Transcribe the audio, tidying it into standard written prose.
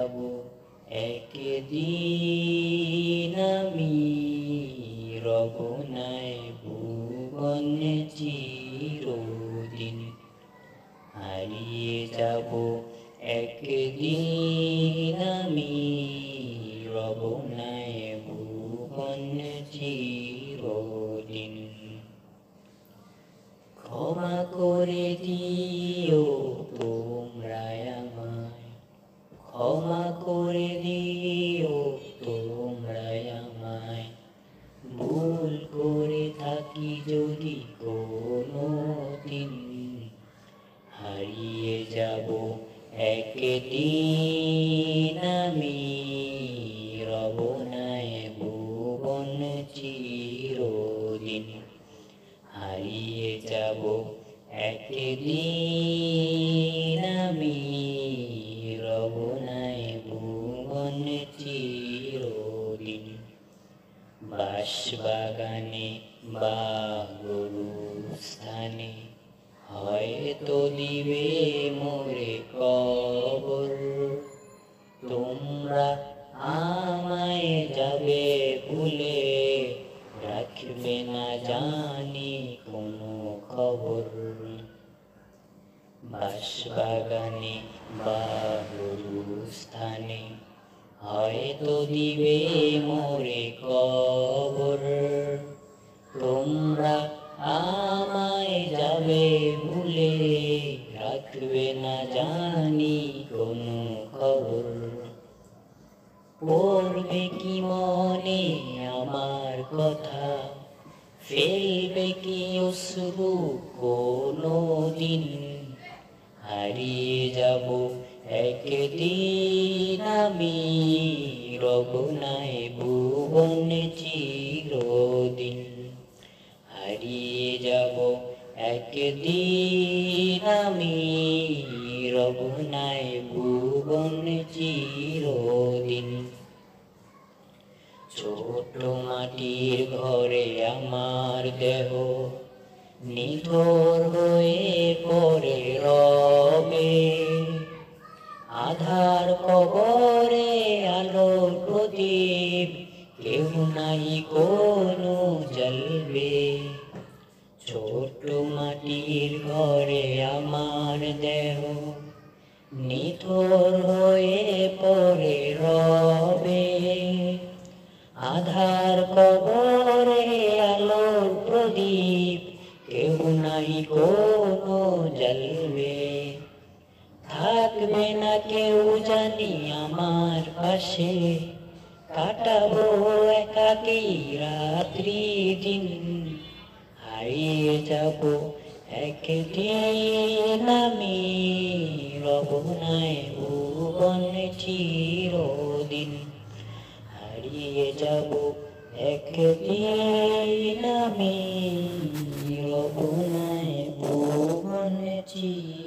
যাব একদিন আমি, রব নাই ভুবনে চিরদিন। হারিয়ে যাব একদিন আমি, রব নাই ভুবনে চিরদিন। ক্ষমা করে দিও তোমরা আমায়, ক্ষমা করে দিও তোমরা আমায়, ভুল করে থাকি যদি কোনো দিন। হারিয়ে যাব একদিন আমি, রব নাই ভুবনে চিরদিন। হারিয়ে যাব একদিন আমি, রব নাই ভুবনে চিরদিন। বাঁশবাগানে বা গরুস্থানে হয়তো দিবে মোরে কবর, তোমরা আমায় যাবে ভুলে, রাখবে না জানি কোনো খবর। বাঁশবাগানে বা গরুস্থানে হয়তো দিবে মোরে কবর, তোমরা আমায় যাবে ভুলে, রাখবে না জানি কোনো খবর। পড়বে কি মনে আমার কথা, ফেলবে কি অশ্রু কোনো দিন। হারিয়ে যাব একদিন আমি, রব নাই ভুবনে চিরদিন। হারিয়ে যাব একদিন আমি, রব নাই ভুবনে চিরদিন। ছোট মাটির ঘরে আমার দেহ নিথর হয়ে পড়ে রবে, আধার কবরে আলোর প্রদীপ কেউ নাই কোনো জ্বলবে। ছোট মাটির ঘরে আমার দেহ নিথর হয়ে পড়ে রবে, আধার কবরে আলোর প্রদীপ কেউ নাই কোনো জ্বলবে। থাকবে না কেউ জানি আমার পাশে, কাটাবো একাকী রাত্রি দিন। হারিয়ে যাব একদিন আমি, রব নাই ভুবনে চিরদিন। হারিয়ে যাব একদিন আমি, রব নাই ভুবনে চিরদিন।